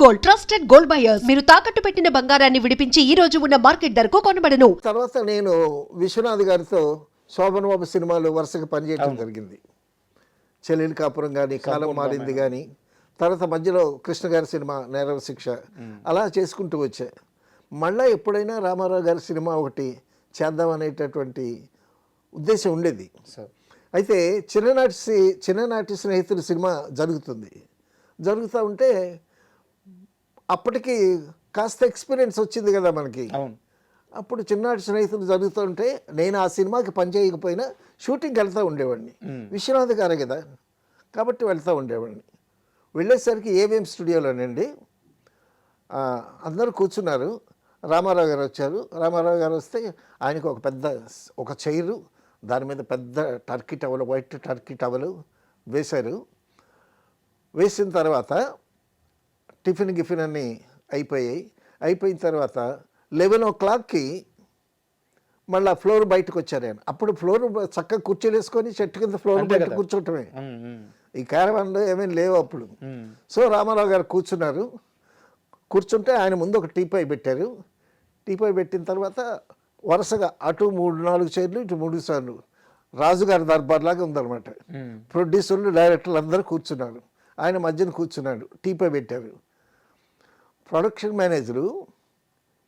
Gold, trusted gold buyers. మీరు తాకట్టు పెట్టిన బంగారాన్ని విడిపించి ఈ రోజు ఉన్న మార్కెట్ ధరకు కొనబడను. తర్వాత నేను విశ్వనాథ్ గారితో శోభన్ బాబు సినిమాలు వరుసగా పనిచేయడం జరిగింది. చెల్లెలి కాపురం కానీ, కాలం మారింది కానీ, తర్వాత మధ్యలో కృష్ణ గారి సినిమా నేరవ శిక్ష, అలా చేసుకుంటూ వచ్చా. మళ్ళీ ఎప్పుడైనా రామారావు గారి సినిమా ఒకటి చేద్దామనేటటువంటి ఉద్దేశం ఉండేది. అయితే చిన్ననాటి స్నేహితుల సినిమా జరుగుతూ ఉంటే అప్పటికి కాస్త ఎక్స్పీరియన్స్ వచ్చింది కదా మనకి. అప్పుడు చిన్ననాటి స్నేహితులు జరుగుతూ ఉంటే నేను ఆ సినిమాకి పనిచేయకపోయినా షూటింగ్కి వెళ్తూ ఉండేవాడిని. విశ్వనాథ్ గారే కదా కాబట్టి వెళ్తూ ఉండేవాడిని. వెళ్ళేసరికి ఏవిఎం స్టూడియోలోనండి అందరూ కూర్చున్నారు. రామారావు గారు వచ్చారు. రామారావు గారు వస్తే ఆయనకు ఒక చైరు, దాని మీద పెద్ద Turkey towel, white Turkey towel వేశారు. వేసిన తర్వాత టిఫిన్ అన్నీ అయిపోయిన తర్వాత 11 o'clockకి మళ్ళీ ఫ్లోర్ బయటకు వచ్చారు ఆయన. అప్పుడు ఫ్లోర్ చక్కగా కుర్చీలు వేసుకొని చెట్టు కింద ఫ్లోర్ బయట కూర్చోవటమే. ఈ క్యారవాన్లో ఏమేమి లేవు అప్పుడు. సో రామారావు గారు కూర్చుంటే ఆయన ముందు ఒక టీపై పెట్టారు. టీపై పెట్టిన తర్వాత వరుసగా అటు 3-4 చైర్లు, ఇటు 3 సార్లు రాజుగారి దర్బార్లాగా ఉందన్నమాట. ప్రొడ్యూసర్లు, డైరెక్టర్లు అందరూ కూర్చున్నారు. ఆయన మధ్యన కూర్చున్నాడు. టీపై పెట్టారు. ప్రొడక్షన్ మేనేజరు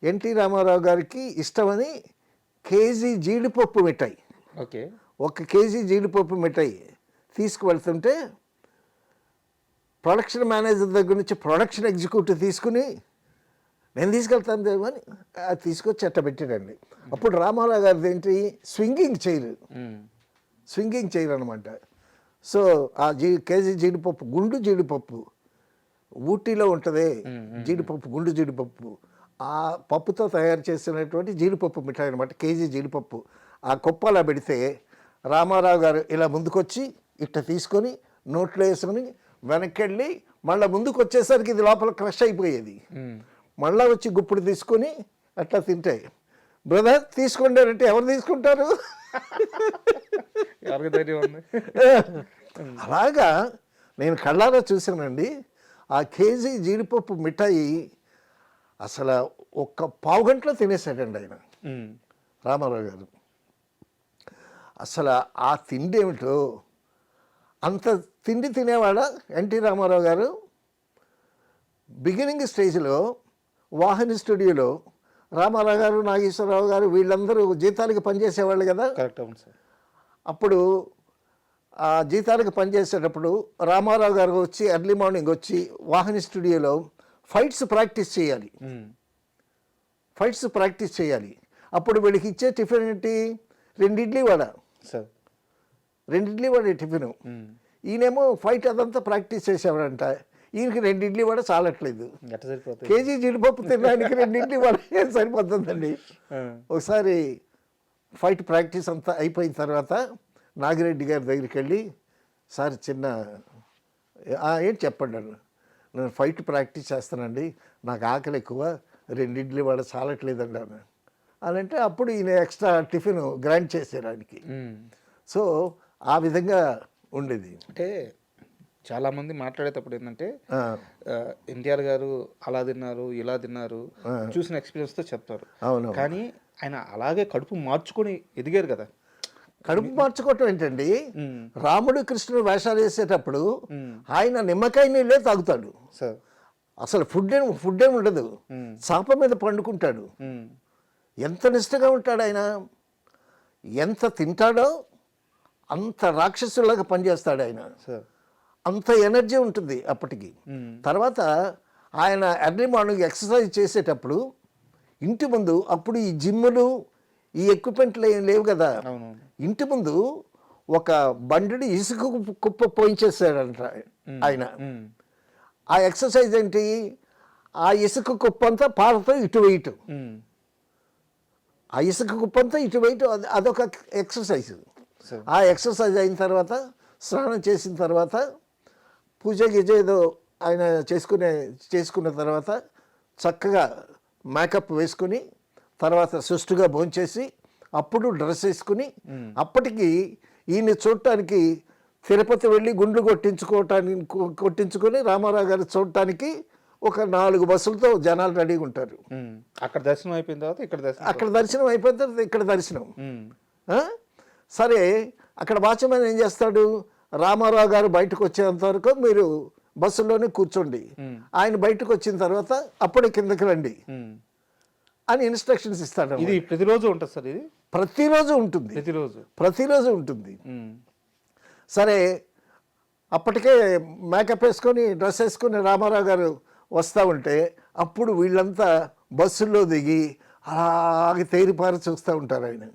ఎన్టీ రామారావు గారికి ఇష్టమని కేజీ జీడిపప్పు మిఠాయి, 1 కేజీ జీడిపప్పు మిఠాయి తీసుకువెళ్తుంటే ప్రొడక్షన్ మేనేజర్ దగ్గర నుంచి ప్రొడక్షన్ ఎగ్జిక్యూటివ్ తీసుకుని నేను తీసుకెళ్తాను అని అది తీసుకొచ్చి అట్ట పెట్టాడండి. అప్పుడు రామారావు గారిది ఏంటి, స్వింగింగ్ చైర్ అనమాట. సో ఆ కేజీ జీడిపప్పు, గుండు జీడిపప్పు ఊటీలో ఉంటుంది జీడిపప్పు, గుండు జీడిపప్పు, ఆ పప్పుతో తయారు చేసినటువంటి జీడిపప్పు మిఠాయి అనమాట. కేజీ జీడిపప్పు ఆ కుప్ప అలా పెడితే రామారావు గారు ఇలా ముందుకొచ్చి ఇట్ట తీసుకొని నోట్లో వేసుకొని వెనక్కి వెళ్ళి మళ్ళీ ముందుకు వచ్చేసరికి ఇది లోపల క్రష్ అయిపోయేది. మళ్ళీ వచ్చి గుప్పుడు తీసుకొని అట్లా తింటాయి. బ్రదర్ తీసుకోండి అంటే ఎవరు తీసుకుంటారు? అలాగా నేను కళ్ళారా చూశానండి. ఆ కేజీ జీడిపప్పు మిఠాయి అసలు 1 పావు గంటలో తినేసాడండి ఆయన రామారావు గారు. అసలు ఆ తిండి ఏమిటో, అంత తిండి తినేవాడ ఎన్టీ రామారావు గారు. బిగినింగ్ స్టేజ్లో వాహిని స్టూడియోలో రామారావు గారు, నాగేశ్వరరావు గారు వీళ్ళందరూ జీతాలకి పనిచేసేవాళ్ళు కదా. అప్పుడు ఆ జీతాలకు పనిచేసేటప్పుడు రామారావు గారు వచ్చి ఎర్లీ మార్నింగ్ వచ్చి వాహిని స్టూడియోలో ఫైట్స్ ప్రాక్టీస్ చేయాలి. అప్పుడు వీళ్ళకి ఇచ్చే టిఫిన్ ఏంటి, 2 ఇడ్లీ వడ టిఫిను. ఈయనేమో ఫైట్ అదంతా ప్రాక్టీస్ చేసేవాడంట. ఈయనకి 2 ఇడ్లీ వడ చాలట్లేదు. కేజీ జీడిపప్పు తినడానికి 2 ఇడ్లీ వడ సరిపోతుందండి. ఒకసారి ఫైట్ ప్రాక్టీస్ అంతా అయిపోయిన తర్వాత నాగిరెడ్డి గారి దగ్గరికి వెళ్ళి, సార్ ఏంటి చెప్పండి అన్న, నేను ఫైట్ ప్రాక్టీస్ చేస్తానండి, నాకు ఆకలి ఎక్కువ, 2 ఇడ్లీ వడ చాలట్లేదండి అని అంటే అప్పుడు ఈయన ఎక్స్ట్రా టిఫిన్ గ్రాంట్ చేశారు ఆయనకి. సో ఆ విధంగా ఉండేది. అంటే చాలామంది మాట్లాడేటప్పుడు ఏంటంటే ఎన్టీఆర్ గారు అలా తిన్నారు, ఇలా తిన్నారు, చూసిన ఎక్స్పీరియన్స్తో చెప్తారు. అవును. కానీ ఆయన అలాగే కడుపు మార్చుకొని ఎదిగారు కదా. కడుపు మార్చుకోవటం ఏంటండి, రాముడు కృష్ణుడు వేషాలు వేసేటప్పుడు ఆయన నిమ్మకాయ నీళ్ళే తాగుతాడు. అసలు ఫుడ్ ఏమి ఉండదు. చాప మీద పండుకుంటాడు. ఎంత నిష్టగా ఉంటాడు ఆయన. ఎంత తింటాడో అంత రాక్షసులాగా పనిచేస్తాడు ఆయన. అంత ఎనర్జీ ఉంటుంది అప్పటికి. తర్వాత ఆయన ఎర్లీ మార్నింగ్ ఎక్సర్సైజ్ చేసేటప్పుడు ఇంటి ముందు, అప్పుడు ఈ జిమ్ములు ఈ ఎక్విప్మెంట్లు ఏం లేవు కదా, ఇంటి ముందు ఒక బండిని ఇసుక కుప్ప పోయించేసాడంట ఆయన. ఆ ఎక్సర్సైజ్ ఏంటి, ఆ ఇసుక కుప్పంతా పాలతో ఇటు వేయటం, ఆ ఇసుక కుప్పంతా ఇటు వేయటం, అదొక ఎక్సర్సైజ్. ఆ ఎక్సర్సైజ్ అయిన తర్వాత స్నానం చేసిన తర్వాత పూజ గీజ ఏదో ఆయన చేసుకున్న తర్వాత చక్కగా మేకప్ వేసుకుని తర్వాత సుష్టుగా భోంచేసి అప్పుడు డ్రెస్ వేసుకుని, అప్పటికి ఈయన చూడటానికి తిరుపతి వెళ్ళి గుండ్లు కొట్టించుకొని రామారావు గారు చూడటానికి ఒక 4 బస్సులతో జనాలు రెడీగా ఉంటారు. అక్కడ దర్శనం అయిపోయిన తర్వాత ఇక్కడ దర్శనం. అక్కడ దర్శనం అయిపోయిన తర్వాత ఇక్కడ దర్శనం. ఆ? సరే, అక్కడ వాచ్మెన్ ఏం చేస్తాడు, రామారావు గారు బయటకు వచ్చేంత వరకు మీరు బస్సులోనే కూర్చోండి, ఆయన బయటకు వచ్చిన తర్వాత అప్పుడే కిందకి రండి అని ఇన్స్ట్రక్షన్స్ ఇస్తాడు. ఇది ప్రతిరోజు ఉంటుంది సార్? ఇది ప్రతిరోజు ఉంటుంది, ప్రతిరోజు ఉంటుంది. సరే, అప్పటికే మేకప్ వేసుకొని డ్రెస్ వేసుకొని రామారావు గారు వస్తూ ఉంటే అప్పుడు వీళ్ళంతా బస్సుల్లో దిగి అలాగే తేరిపారి చూస్తూ ఉంటారు. ఆయన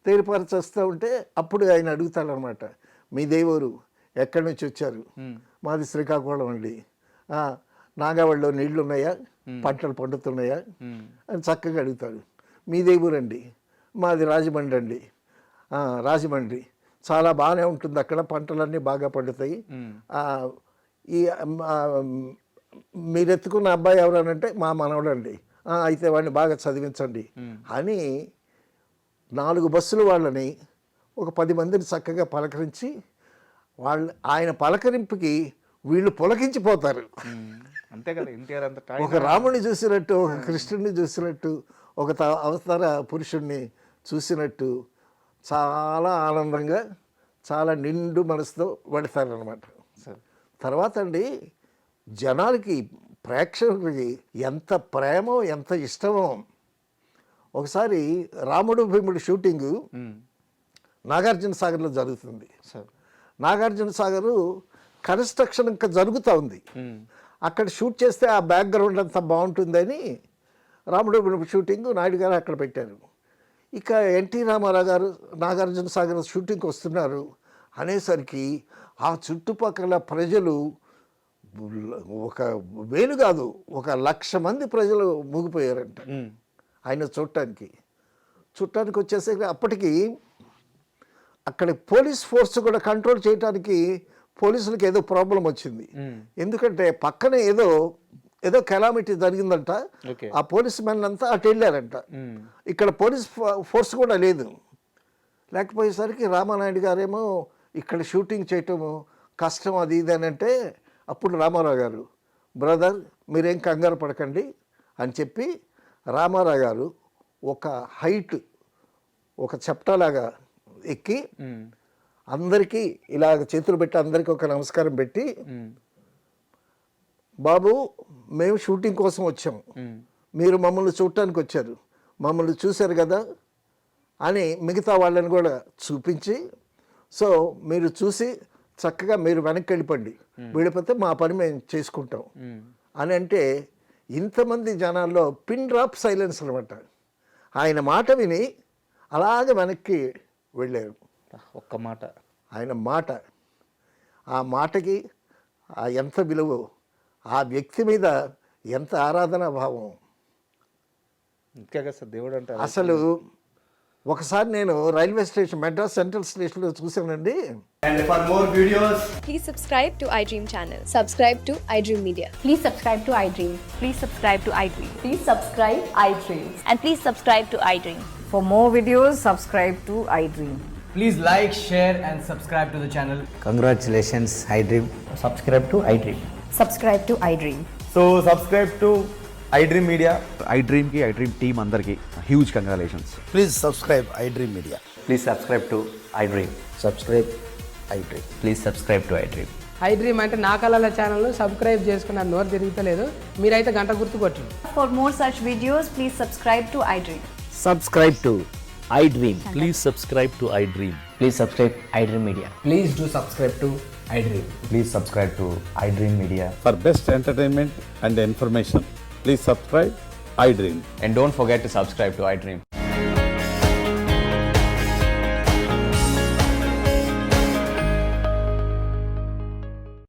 తేరిపారి చూస్తూ ఉంటే అప్పుడు ఆయన అడుగుతాడనమాట, మీ దేవురు ఎక్కడి నుంచి వచ్చారు? మాది శ్రీకాకుళం అండి. నాగావళిలో నీళ్లు ఉన్నాయా, పంటలు పండుతున్నాయా అని చక్కగా అడుగుతాడు. మీ దేవురండి? మాది రాజమండ్రి అండి. రాజమండ్రి చాలా బాగానే ఉంటుంది, అక్కడ పంటలన్నీ బాగా పండుతాయి. ఈ మీరు ఎత్తుకున్న అబ్బాయి ఎవరనంటే మా మనవడండి. అయితే వాడిని బాగా చదివించండి అని 4 బస్సులు వాళ్ళని ఒక 10 మందిని చక్కగా పలకరించి ఆయన పలకరింపుకి వీళ్ళు పులకించిపోతారు. అంతే కదా, ఎన్టీఆర్ అంత ఒక రాముడిని చూసినట్టు, ఒక కృష్ణుడిని చూసినట్టు, ఒక అవతార పురుషుణ్ణి చూసినట్టు చాలా ఆనందంగా, చాలా నిండు మనసుతో పెడతారనమాట. తర్వాత అండి జనాలకి, ప్రేక్షకులకి ఎంత ప్రేమో ఎంత ఇష్టమో. ఒకసారి రాముడు భీముడు షూటింగు నాగార్జున సాగర్లో జరుగుతుంది. నాగార్జున సాగరు కన్స్ట్రక్షన్ ఇంకా జరుగుతూ ఉంది. అక్కడ షూట్ చేస్తే ఆ బ్యాక్గ్రౌండ్ అంతా బాగుంటుందని రాముడు భీముడు షూటింగ్ నాయుడు గారు అక్కడ పెట్టారు. ఇక ఎన్టీ రామారావు గారు నాగార్జున సాగర్ షూటింగ్కి వస్తున్నారు అనేసరికి ఆ చుట్టుపక్కల ప్రజలు ఒక వేలు కాదు, 1,00,000 మంది ప్రజలు మూగిపోయారంట ఆయన చుట్టానికి వచ్చేసరికి అప్పటికి అక్కడ పోలీస్ ఫోర్స్ కూడా కంట్రోల్ చేయడానికి పోలీసులకి ఏదో ప్రాబ్లం వచ్చింది. ఎందుకంటే పక్కన ఏదో కెలామిటీ జరిగిందంట. ఆ పోలీస్ మెన్ అంతా అటు వెళ్ళారంట. ఇక్కడ పోలీస్ ఫోర్స్ కూడా లేదు. లేకపోయేసరికి రామానాయుడు గారేమో ఇక్కడ షూటింగ్ చేయటము కష్టం అది ఇది అని అంటే అప్పుడు రామారావు గారు, బ్రదర్ మీరేం కంగారు పడకండి అని చెప్పి రామారావు గారు ఒక హైట్, ఒక చెప్టాలాగా ఎక్కి అందరికీ ఇలాగ చేతులు పెట్టి అందరికీ ఒక నమస్కారం పెట్టి, బాబు మేము షూటింగ్ కోసం వచ్చాము, మీరు మమ్మల్ని చూడటానికి వచ్చారు, మమ్మల్ని చూశారు కదా అని మిగతా వాళ్ళని కూడా చూపించి, సో మీరు చూసి చక్కగా మీరు వెనక్కి వెళ్ళిపోతే మా పని మేము చేసుకుంటాం అని అంటే ఇంతమంది జనాల్లో పిన్ డ్రాప్ సైలెన్స్ అనమాట. ఆయన మాట విని అలాగే వెనక్కి వెళ్ళారు. ఒక్క మాట, ఆయన మాట, ఆ మాటకి ఎంత విలువ, ఆ వ్యక్తి మీద ఎంత ఆరాధనా భావం. దేవుడు అంటే అసలు ఒకసారి నేను రైల్వే స్టేషన్, మెడ్రాస్ సెంట్రల్ స్టేషన్లో చూశానండి. And for more videos, please subscribe to iDream channel. Subscribe to iDream Media. Please subscribe to iDream. Please subscribe to iDream. Please subscribe iDream. And please subscribe to iDream. For more videos, subscribe to iDream. please like, share and subscribe to the channel. Congratulations, iDream. Subscribe to iDream. Subscribe to iDream. So subscribe to iDream Media. iDream ki iDream team andarki huge congratulations. Please subscribe iDream Media. Please subscribe to iDream. Subscribe iDream. Please subscribe to iDream. iDream అంటే నా కళల ఛానల్ను subscribe చేసుకున్న నోరు తిరుగుతలేదు, మీరైతే గంట గుర్తు కొట్టండి. For more such videos, please subscribe to iDream. Subscribe to iDream. Please subscribe to iDream. Please subscribe iDream Media. Please do subscribe to iDream. Please subscribe to iDream Media. For best entertainment and information, please subscribe iDream. And don't forget to subscribe to iDream.